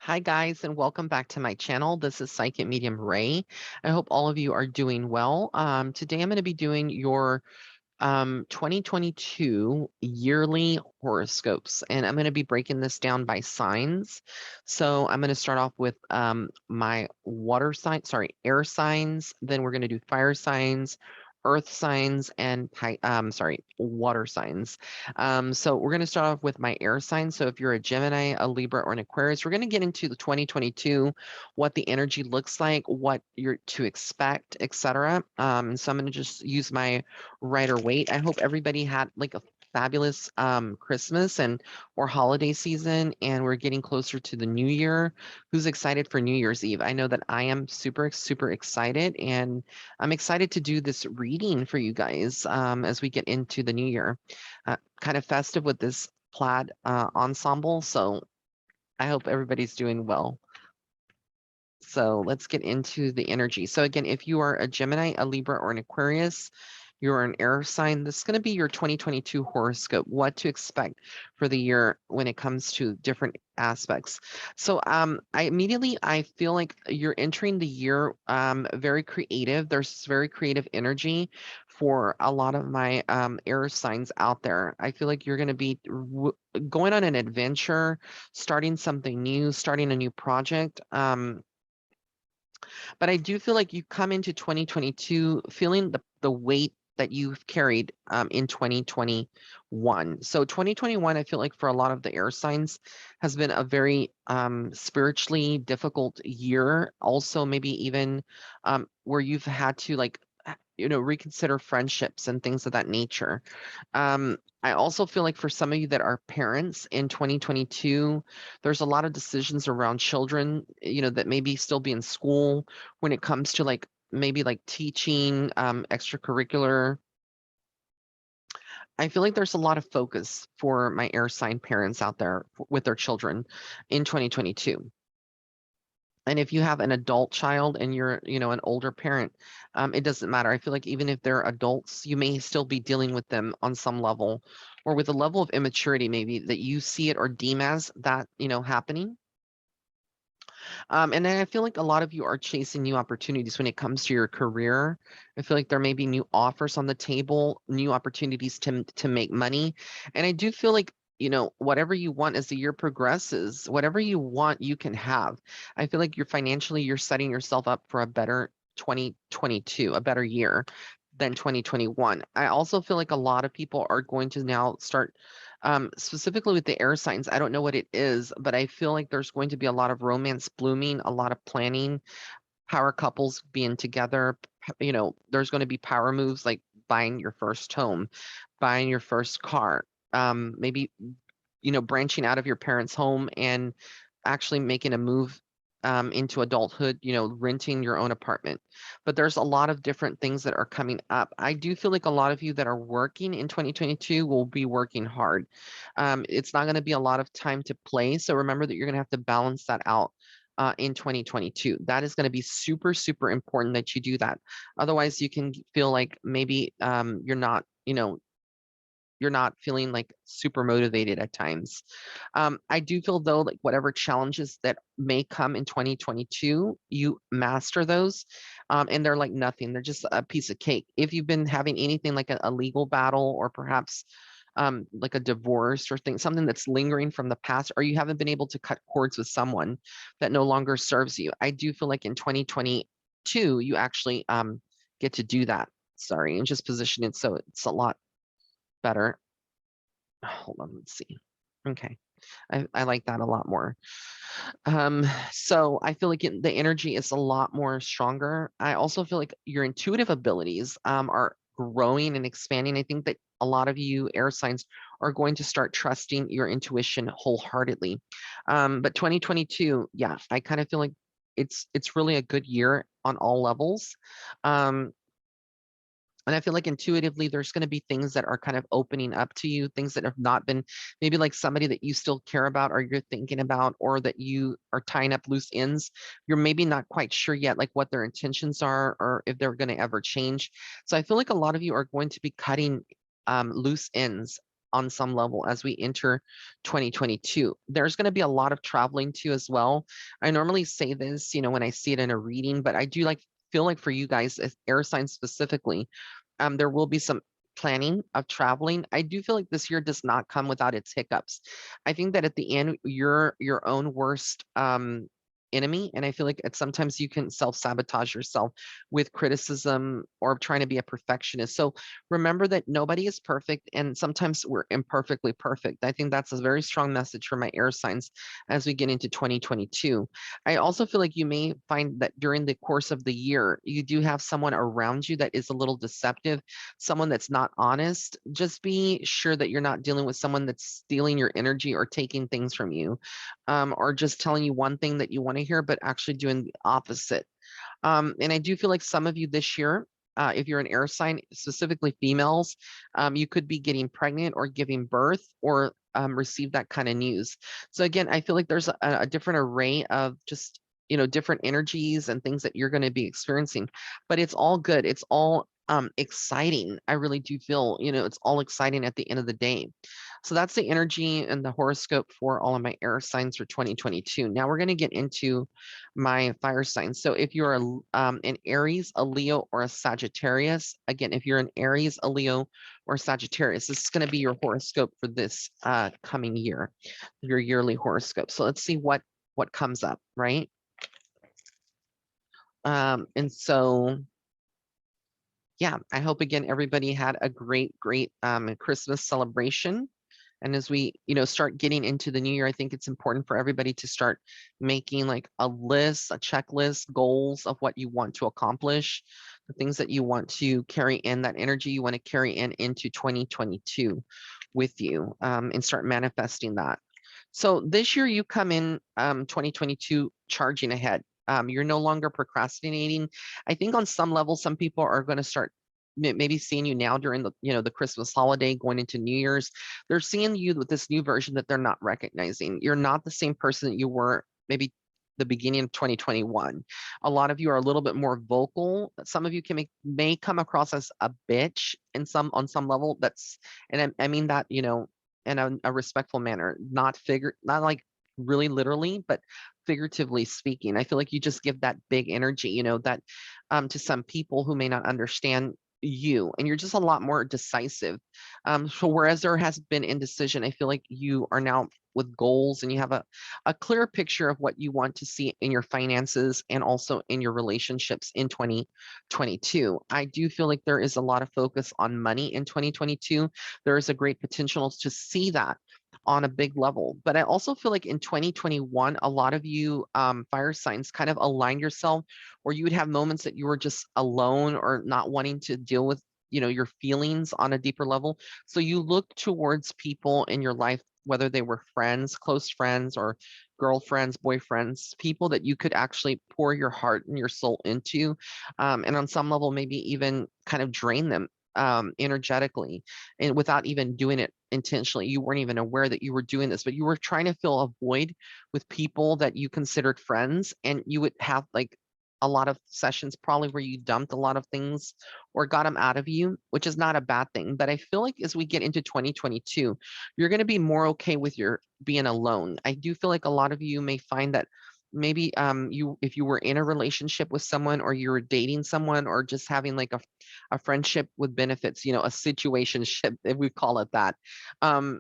Hi, guys, and welcome back to my channel. This is Psychic Medium Ray. I hope all of you are doing well. Today, I'm going to be doing your 2022 yearly horoscopes, and I'm going to be breaking this down by signs. So I'm going to start off with my air signs. Then we're going to do fire signs, earth signs, and water signs. So we're going to start off with my air signs. So if you're a Gemini, a Libra, or an Aquarius, we're going to get into the 2022, what the energy looks like, what you're to expect, etc. So I'm going to just use my Rider Waite. I hope everybody had like a fabulous Christmas and or holiday season, and we're getting closer to the new year. Who's excited for New Year's Eve? I know that I am super excited, and I'm excited to do this reading for you guys as we get into the new year. Kind of festive with this plaid ensemble, so I hope everybody's doing well. So let's get into the energy. So again, if you are a Gemini, a Libra, or an Aquarius, you're an air sign. This is going to be your 2022 horoscope, what to expect for the year when it comes to different aspects. So I feel like you're entering the year very creative. There's very creative energy for a lot of my air signs out there. I feel like you're going to be going on an adventure, starting something new, starting a new project. But I do feel like you come into 2022 feeling the weight that you've carried in 2021. So 2021, I feel like for a lot of the air signs has been a very spiritually difficult year. Also, maybe even where you've had to reconsider friendships and things of that nature. I also feel like for some of you that are parents in 2022, there's a lot of decisions around children, that maybe still be in school when it comes to maybe teaching, extracurricular. I feel like there's a lot of focus for my air sign parents out there with their children in 2022. And if you have an adult child and you're, an older parent, it doesn't matter. I feel like even if they're adults, you may still be dealing with them on some level or with a level of immaturity, maybe that you see it or deem as that, happening. And then I feel like a lot of you are chasing new opportunities when it comes to your career. I feel like there may be new offers on the table, new opportunities to make money. And I do feel like, whatever you want as the year progresses, whatever you want, you can have. I feel like you're setting yourself up for a better 2022, a better year than 2021. I also feel like a lot of people are going to now start specifically with the air signs. I don't know what it is, but I feel like there's going to be a lot of romance blooming, a lot of planning, power couples being together. There's going to be power moves like buying your first home, buying your first car, maybe, branching out of your parents' home and actually making a move into adulthood, renting your own apartment. But there's a lot of different things that are coming up. I do feel like a lot of you that are working in 2022 will be working hard. It's not going to be a lot of time to play. So remember that you're going to have to balance that out. In 2022, that is going to be super important that you do that. Otherwise, you can feel like maybe you're not feeling like super motivated at times. I do feel though, like whatever challenges that may come in 2022, you master those, and they're like nothing. They're just a piece of cake. If you've been having anything like a legal battle or perhaps like a divorce or something that's lingering from the past, or you haven't been able to cut cords with someone that no longer serves you, I do feel like in 2022, you actually get to do that. Sorry, and just position it so it's a lot better. Hold on, let's see. Okay. I like that a lot more. So I feel like the energy is a lot more stronger. I also feel like your intuitive abilities are growing and expanding. I think that a lot of you air signs are going to start trusting your intuition wholeheartedly. But 2022, yeah, I kind of feel like it's really a good year on all levels. And I feel like intuitively, there's going to be things that are kind of opening up to you, things that have not been, maybe like somebody that you still care about or you're thinking about, or that you are tying up loose ends. You're maybe not quite sure yet, like what their intentions are or if they're going to ever change. So I feel like a lot of you are going to be cutting loose ends on some level as we enter 2022. There's going to be a lot of traveling too as well. I normally say this, when I see it in a reading, but I do feel like for you guys as air signs specifically, there will be some planning of traveling. I do feel like this year does not come without its hiccups. I think that at the end, you're your own worst enemy. And I feel like sometimes you can self-sabotage yourself with criticism or trying to be a perfectionist. So remember that nobody is perfect, and sometimes we're imperfectly perfect. I think that's a very strong message for my air signs as we get into 2022. I also feel like you may find that during the course of the year, you do have someone around you that is a little deceptive, someone that's not honest. Just be sure that you're not dealing with someone that's stealing your energy or taking things from you, or just telling you one thing that you want to hear, but actually doing the opposite. And I do feel like some of you this year, if you're an air sign, specifically females, you could be getting pregnant or giving birth or receive that kind of news. So again, I feel like there's a different array of just, different energies and things that you're going to be experiencing, but it's all good. It's all exciting. I really do feel, it's all exciting at the end of the day. So that's the energy and the horoscope for all of my air signs for 2022. Now we're going to get into my fire signs. So if you're an Aries, a Leo, or a Sagittarius, again, if you're an Aries, a Leo, or Sagittarius, this is going to be your horoscope for this coming year, your yearly horoscope. So let's see what comes up, right? And so yeah, I hope again everybody had a great Christmas celebration. And as we, start getting into the new year, I think it's important for everybody to start making like a list, a checklist, goals of what you want to accomplish, the things that you want to carry in, that energy you want to carry in into 2022 with you, and start manifesting that. So this year you come in 2022 charging ahead. You're no longer procrastinating. I think on some level, some people are going to start maybe seeing you now during the Christmas holiday, going into New Year's. They're seeing you with this new version that they're not recognizing. You're not the same person that you were maybe the beginning of 2021. A lot of you are a little bit more vocal. Some of you may come across as a bitch on some level. And I mean that, in a respectful manner, not like really literally, but figuratively speaking. I feel like you just give that big energy, that to some people who may not understand you, and you're just a lot more decisive. So whereas there has been indecision, I feel like you are now with goals, and you have a clear picture of what you want to see in your finances and also in your relationships in 2022. I do feel like there is a lot of focus on money in 2022. There is a great potential to see that on a big level. But I also feel like in 2021, a lot of you fire signs kind of align yourself, or you would have moments that you were just alone or not wanting to deal with, your feelings on a deeper level. So you look towards people in your life, whether they were friends, close friends, or girlfriends, boyfriends, people that you could actually pour your heart and your soul into, and on some level, maybe even kind of drain them energetically, and without even doing it intentionally. You weren't even aware that you were doing this, but you were trying to fill a void with people that you considered friends, and you would have like a lot of sessions probably where you dumped a lot of things or got them out of you, which is not a bad thing. But I feel like as we get into 2022, you're going to be more okay with your being alone. I do feel like a lot of you may find that maybe if you were in a relationship with someone, or you were dating someone, or just having like a friendship with benefits, a situationship, if we call it that. Um,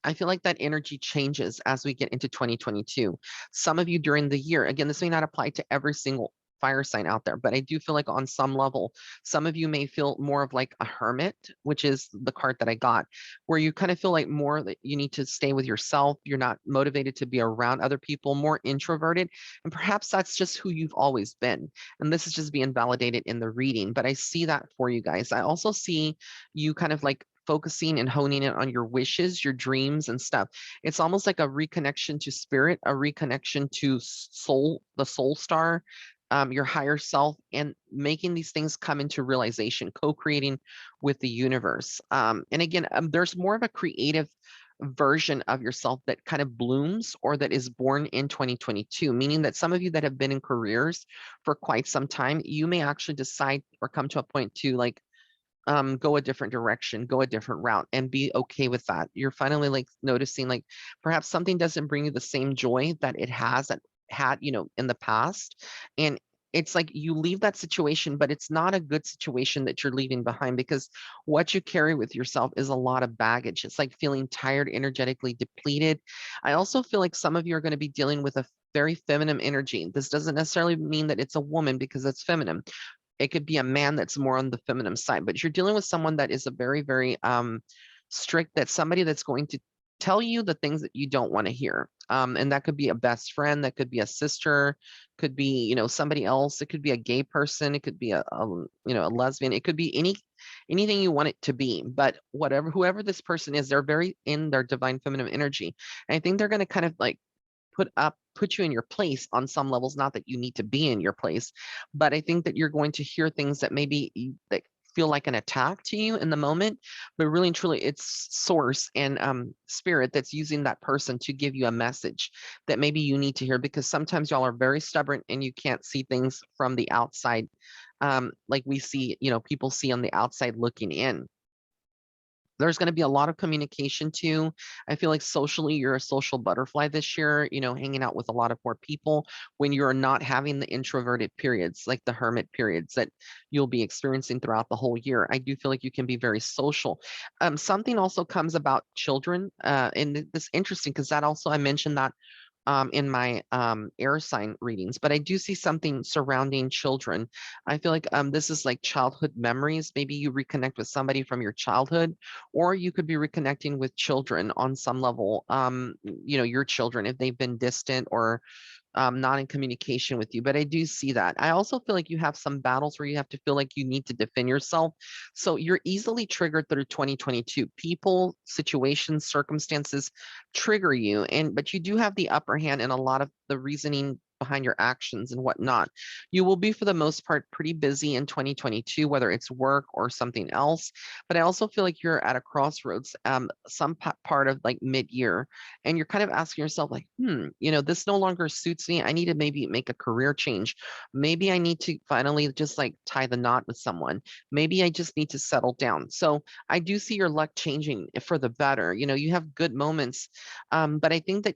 I feel like that energy changes as we get into 2022. Some of you during the year, again, this may not apply to every single fire sign out there, but I do feel like on some level, some of you may feel more of like a hermit, which is the card that I got, where you kind of feel like more that you need to stay with yourself. You're not motivated to be around other people, more introverted. And perhaps that's just who you've always been. And this is just being validated in the reading, but I see that for you guys. I also see you kind of like focusing and honing in on your wishes, your dreams and stuff. It's almost like a reconnection to spirit, a reconnection to soul, the soul star, your higher self, and making these things come into realization, co-creating with the universe. And again, there's more of a creative version of yourself that kind of blooms or that is born in 2022, meaning that some of you that have been in careers for quite some time, you may actually decide or come to a point to like go a different direction, go a different route, and be okay with that. You're finally like noticing like perhaps something doesn't bring you the same joy that it has that had, in the past. And it's like you leave that situation, but it's not a good situation that you're leaving behind, because what you carry with yourself is a lot of baggage. It's like feeling tired, energetically depleted. I also feel like some of you are going to be dealing with a very feminine energy. This doesn't necessarily mean that it's a woman because it's feminine. It could be a man that's more on the feminine side, but you're dealing with someone that is a very, very strict, that's somebody that's going to tell you the things that you don't want to hear. And that could be a best friend, that could be a sister, could be, somebody else. It could be a gay person. It could be a lesbian. It could be anything you want it to be. But whoever this person is, they're very in their divine feminine energy. And I think they're going to kind of like put you in your place on some levels. Not that you need to be in your place, but I think that you're going to hear things that maybe that feel like an attack to you in the moment, but really and truly it's source and spirit that's using that person to give you a message that maybe you need to hear, because sometimes y'all are very stubborn and you can't see things from the outside, like we see, people see on the outside looking in. There's going to be a lot of communication too. I feel like socially, you're a social butterfly this year, hanging out with a lot of more people when you're not having the introverted periods, like the hermit periods that you'll be experiencing throughout the whole year. I do feel like you can be very social. Something also comes about children, and this interesting because that also, I mentioned that in my air sign readings, but I do see something surrounding children. I feel like this is like childhood memories. Maybe you reconnect with somebody from your childhood, or you could be reconnecting with children on some level. Your children, if they've been distant or not in communication with you. But I do see that. I also feel like you have some battles where you have to feel like you need to defend yourself. So you're easily triggered through 2022. People, situations, circumstances trigger you, but you do have the upper hand in a lot of the reasoning behind your actions and whatnot. You will be, for the most part, pretty busy in 2022, whether it's work or something else. But I also feel like you're at a crossroads, some part of like mid-year, and you're kind of asking yourself like, this no longer suits me. I need to maybe make a career change. Maybe I need to finally just like tie the knot with someone. Maybe I just need to settle down. So I do see your luck changing for the better. You have good moments, but I think that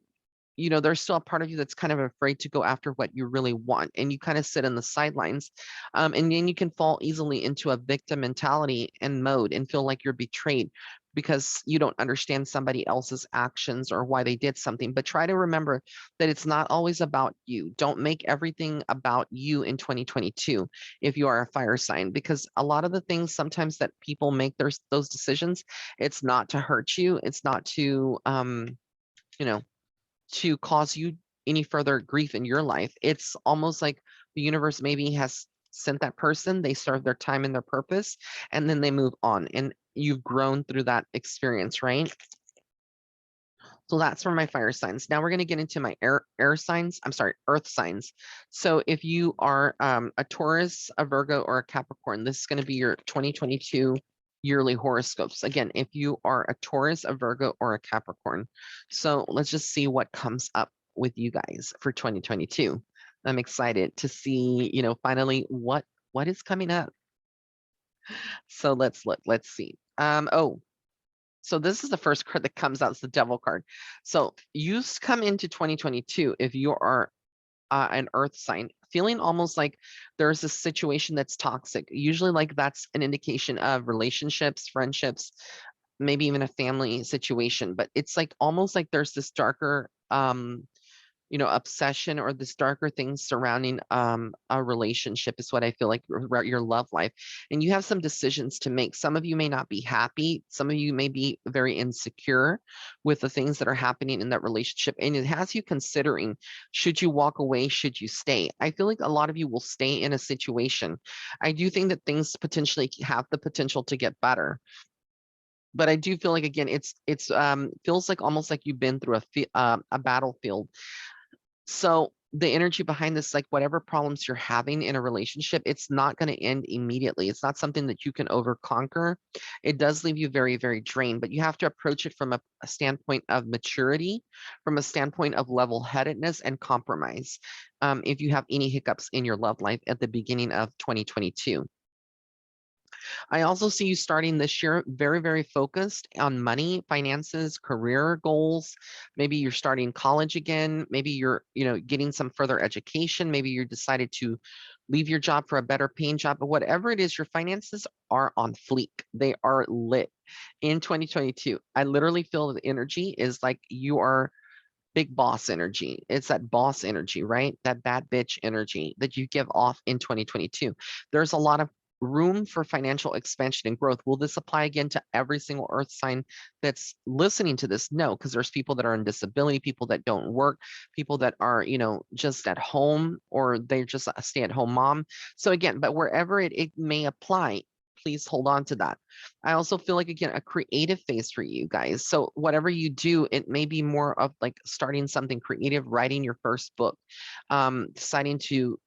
there's still a part of you that's kind of afraid to go after what you really want, and you kind of sit in the sidelines, and then you can fall easily into a victim mentality and mode and feel like you're betrayed because you don't understand somebody else's actions or why they did something. But try to remember that it's not always about you. Don't make everything about you in 2022 if you are a fire sign, because a lot of the things sometimes that people make those decisions, it's not to hurt you, it's not to you know to cause you any further grief in your life. It's almost like the universe maybe has sent that person, they serve their time and their purpose, and then they move on. And you've grown through that experience, right? So that's for my fire signs. Now we're going to get into my air signs. I'm sorry, earth signs. So if you are a Taurus, a Virgo, or a Capricorn, this is going to be your 2022 yearly horoscopes. Again, if you are a Taurus, a Virgo, or a Capricorn. So let's just see what comes up with you guys for 2022. I'm excited to see, finally what is coming up. So let's look. Let's see. So this is the first card that comes out. It's the Devil card. So you come into 2022 if you are an Earth sign, feeling almost like there's a situation that's toxic. Usually, like that's an indication of relationships, friendships, maybe even a family situation. But it's like almost like there's this darker obsession or this darker things surrounding a relationship is what I feel like about your love life. And you have some decisions to make. Some of you may not be happy. Some of you may be very insecure with the things that are happening in that relationship. And it has you considering, should you walk away? Should you stay? I feel like a lot of you will stay in a situation. I do think that things potentially have the potential to get better. But I do feel like, again, it's feels like almost like you've been through a battlefield. So the energy behind this, like whatever problems you're having in a relationship, it's not going to end immediately. It's not something that you can overconquer. It does leave you very, very drained, but you have to approach it from a standpoint of maturity, from a standpoint of level-headedness and compromise. If you have any hiccups in your love life at the beginning of 2022. I also see you starting this year very, very focused on money, finances, career goals. Maybe you're starting college again. Maybe you're, getting some further education. Maybe you decided to leave your job for a better paying job. But whatever it is, your finances are on fleek. They are lit in 2022. I literally feel the energy is like you are big boss energy. It's that boss energy, right? That bad bitch energy that you give off in 2022. There's a lot of room for financial expansion and growth. Will this apply again to every single earth sign that's listening to this? No, because there's people that are on disability, people that don't work, people that are, just at home, or they're just a stay-at-home mom. So again, but wherever it may apply, please hold on to that. I also feel like, again, a creative phase for you guys. So whatever you do, it may be more of like starting something creative, writing your first book, deciding to,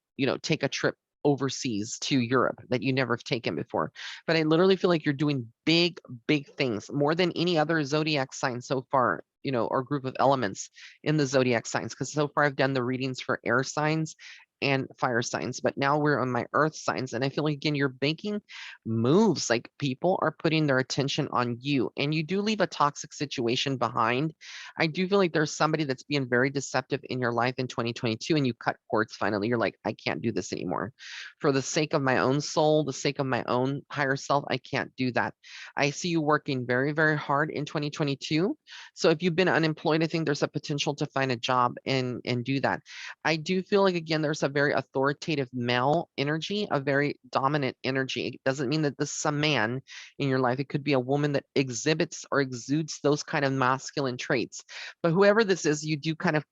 take a trip overseas to Europe that you never have taken before. But I literally feel like you're doing big, big things more than any other zodiac sign so far, or group of elements in the zodiac signs. Because so far I've done the readings for air signs and fire signs, but now we're on my earth signs. And I feel like, again, you're making moves, like people are putting their attention on you, and you do leave a toxic situation behind. I do feel like there's somebody that's being very deceptive in your life in 2022, and you cut cords finally. You're like, I can't do this anymore. For the sake of my own soul, the sake of my own higher self, I can't do that. I see you working very, very hard in 2022. So if you've been unemployed, I think there's a potential to find a job and do that. I do feel like, again, there's a very authoritative male energy, a very dominant energy. It doesn't mean that this is a man in your life. It could be a woman that exhibits or exudes those kind of masculine traits. But whoever this is, you do kind of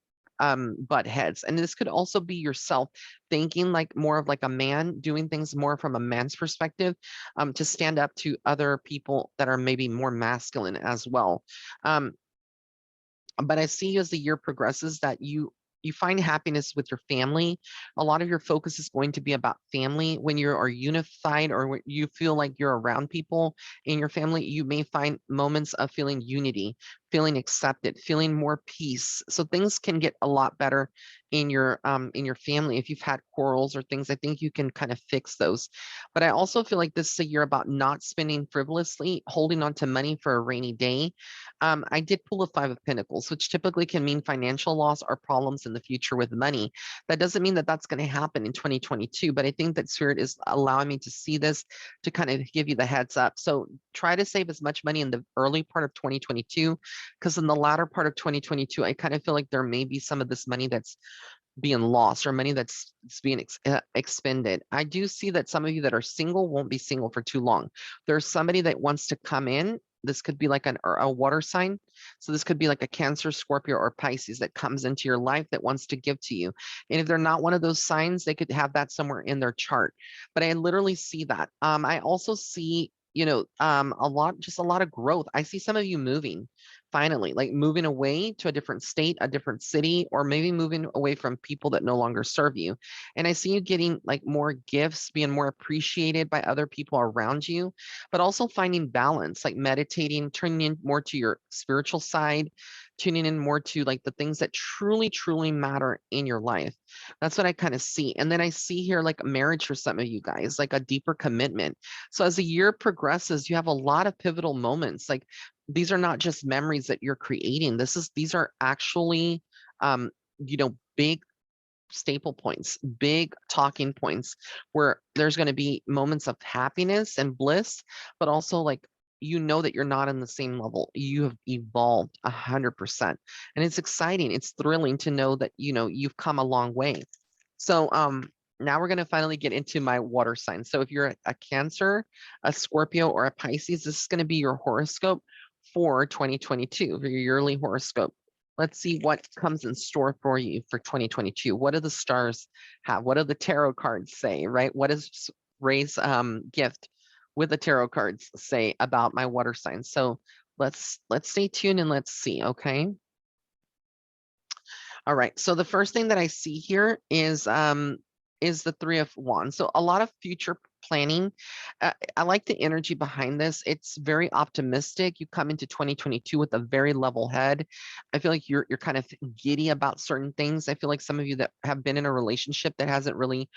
butt heads. And this could also be yourself thinking like more of like a man, doing things more from a man's perspective, to stand up to other people that are maybe more masculine as well. Um, but I see as the year progresses that you find happiness with your family. A lot of your focus is going to be about family. When you are unified, or when you feel like you're around people in your family, you may find moments of feeling unity, feeling accepted, feeling more peace. So things can get a lot better in your family. If you've had quarrels or things, I think you can kind of fix those. But I also feel like this is a year about not spending frivolously, holding on to money for a rainy day. I did pull a Five of Pentacles, which typically can mean financial loss or problems in the future with money. That doesn't mean that that's going to happen in 2022, but I think that Spirit is allowing me to see this, to kind of give you the heads up. So try to save as much money in the early part of 2022, because in the latter part of 2022, I kind of feel like there may be some of this money that's being lost, or money that's being expended. I do see that some of you that are single won't be single for too long. There's somebody that wants to come in. This could be like a water sign. So this could be like a Cancer, Scorpio, or Pisces that comes into your life that wants to give to you. And if they're not one of those signs, they could have that somewhere in their chart. But I literally see that. I also see, just a lot of growth. I see some of you moving finally, like moving away to a different state, a different city, or maybe moving away from people that no longer serve you. And I see you getting like more gifts, being more appreciated by other people around you, but also finding balance, like meditating, turning in more to your spiritual side, tuning in more to like the things that truly, truly matter in your life. That's what I kind of see. And then I see here like a marriage for some of you guys, like a deeper commitment. So as the year progresses, you have a lot of pivotal moments. Like these are not just memories that you're creating. These are actually, big staple points, big talking points, where there's going to be moments of happiness and bliss, but also like, that you're not in the same level. You have evolved 100%. And it's exciting. It's thrilling to know that, you've come a long way. So, now we're going to finally get into my water sign. So if you're a Cancer, a Scorpio, or a Pisces, this is going to be your horoscope for 2022, for your yearly horoscope. Let's see what comes in store for you for 2022. What do the stars have? What do the tarot cards say, right? What does Ray's gift with the tarot cards say about my water sign? So let's stay tuned and let's see, okay? All right. So the first thing that I see here is the Three of Wands. So a lot of future planning. I like the energy behind this. It's very optimistic. You come into 2022 with a very level head. I feel like you're kind of giddy about certain things. I feel like some of you that have been in a relationship that hasn't really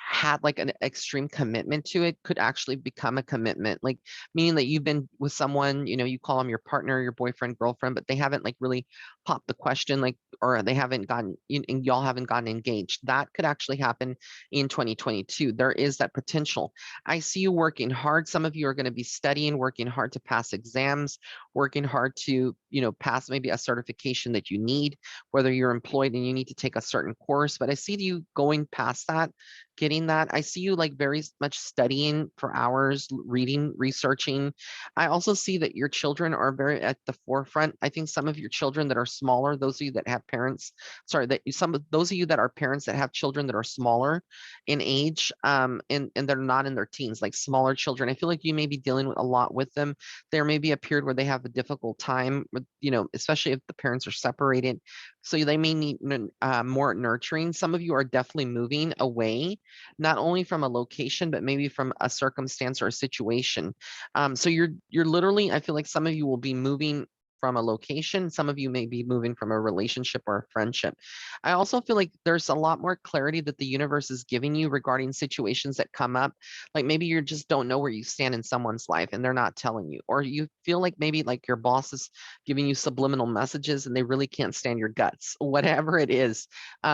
had like an extreme commitment to it could actually become a commitment, like meaning that you've been with someone, you call them your partner, your boyfriend, girlfriend, but they haven't like really popped the question, like, or they haven't gotten, and y'all haven't gotten engaged. That could actually happen in 2022. There is that potential. I see you working hard. Some of you are going to be studying, working hard to pass exams, working hard to, pass maybe a certification that you need, whether you're employed and you need to take a certain course. But I see you going past that, getting that. I see you like very much studying for hours, reading, researching. I also see that your children are very at the forefront. I think some of your children that are smaller, those of you that have parents, sorry, that some of those of you that are parents that have children that are smaller in age, and they're not in their teens, like smaller children. I feel like you may be dealing with a lot with them. There may be a period where they have a difficult time with, especially if the parents are separated. So they may need more nurturing. Some of you are definitely moving away, not only from a location, but maybe from a circumstance or a situation. So you're literally, I feel like some of you will be moving from a location. Some of you may be moving from a relationship or a friendship. I also feel like there's a lot more clarity that the universe is giving you regarding situations that come up. Like maybe you just don't know where you stand in someone's life and they're not telling you, or you feel like maybe like your boss is giving you subliminal messages and they really can't stand your guts. Whatever it is,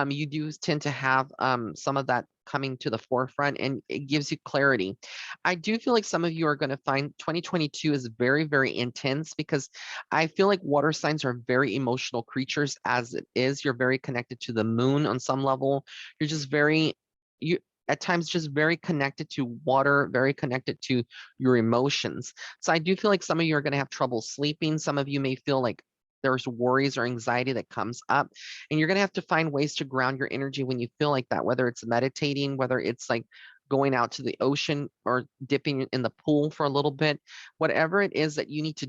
you do tend to have some of that coming to the forefront, and it gives you clarity. I do feel like some of you are going to find 2022 is very, very intense, because I feel like water signs are very emotional creatures as it is. You're very connected to the moon on some level. You're just very, you at times just very connected to water, very connected to your emotions. So I do feel like some of you are going to have trouble sleeping. Some of you may feel like there's worries or anxiety that comes up, and you're going to have to find ways to ground your energy when you feel like that, whether it's meditating, whether it's like going out to the ocean or dipping in the pool for a little bit. Whatever it is that you need to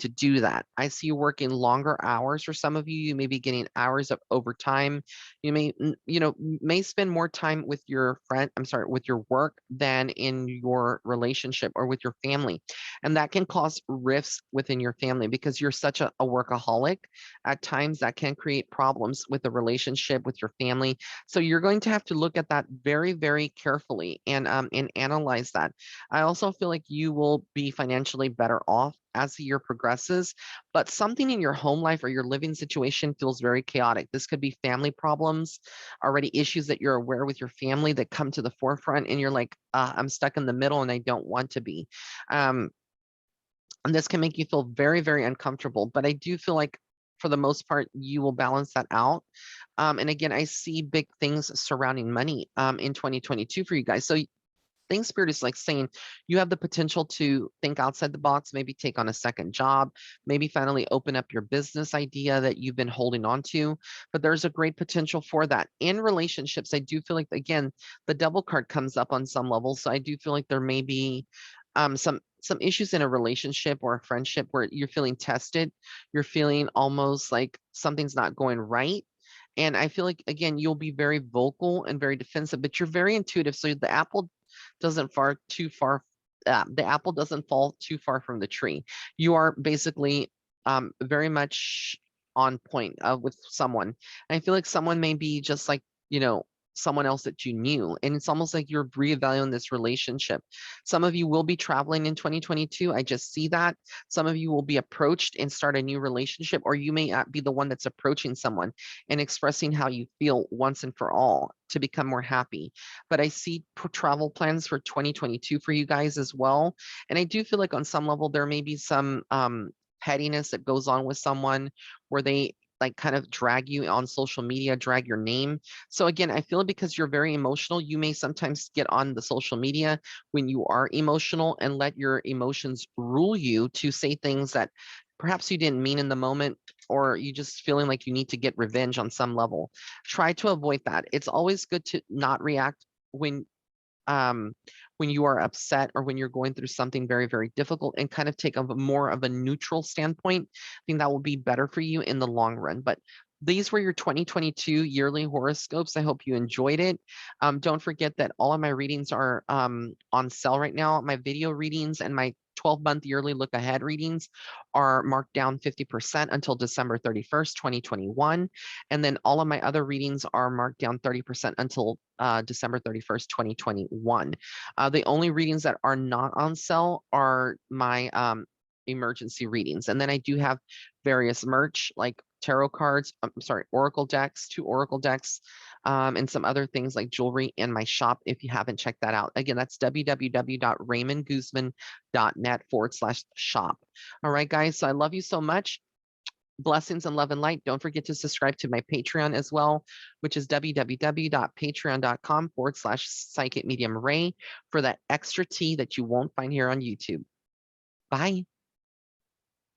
do that. I see you working longer hours. For some of you, you may be getting hours of overtime. You may spend more time with your friend, I'm sorry, with your work than in your relationship or with your family. And that can cause rifts within your family because you're such a workaholic. At times that can create problems with the relationship with your family. So you're going to have to look at that very, very carefully and analyze that. I also feel like you will be financially better off as the year progresses, but something in your home life or your living situation feels very chaotic. This could be family problems, already issues that you're aware with your family that come to the forefront, and you're like, I'm stuck in the middle and I don't want to be. Um, and this can make you feel very, very uncomfortable. But I do feel like for the most part, you will balance that out. And again, I see big things surrounding money in 2022 for you guys. So think Spirit is like saying you have the potential to think outside the box, maybe take on a second job, maybe finally open up your business idea that you've been holding on to. But there's a great potential for that. In relationships, I do feel like, again, the double card comes up on some level. So I do feel like there may be some issues in a relationship or a friendship where you're feeling tested, you're feeling almost like something's not going right. And I feel like, again, you'll be very vocal and very defensive, but you're very intuitive. So doesn't far too far, the apple doesn't fall too far from the tree. You are basically very much on point with someone. And I feel like someone may be just like, someone else that you knew. And it's almost like you're reevaluating this relationship. Some of you will be traveling in 2022. I just see that. Some of you will be approached and start a new relationship, or you may not be the one that's approaching someone and expressing how you feel once and for all to become more happy. But I see travel plans for 2022 for you guys as well. And I do feel like on some level, there may be some pettiness that goes on with someone where they like kind of drag you on social media, drag your name. So again, I feel because you're very emotional, you may sometimes get on the social media when you are emotional and let your emotions rule you to say things that perhaps you didn't mean in the moment, or you just feeling like you need to get revenge on some level. Try to avoid that. It's always good to not react um, when you are upset or when you're going through something very, very difficult, and kind of take a more of a neutral standpoint. I think that will be better for you in the long run. But These were your 2022 yearly horoscopes. I hope you enjoyed it. Don't forget that all of my readings are on sale right now. My video readings and my 12-month yearly look ahead readings are marked down 50% until December 31st, 2021. And then all of my other readings are marked down 30% until December 31st, 2021. The only readings that are not on sale are my emergency readings. And then I do have various merch like tarot cards, I'm sorry, oracle decks, 2 oracle decks, and some other things like jewelry in my shop if you haven't checked that out. Again, that's www.raymondguzman.net/shop. All right, guys, so I love you so much. Blessings and love and light. Don't forget to subscribe to my Patreon as well, which is www.patreon.com/psychic medium Ray for that extra tea that you won't find here on YouTube. Bye.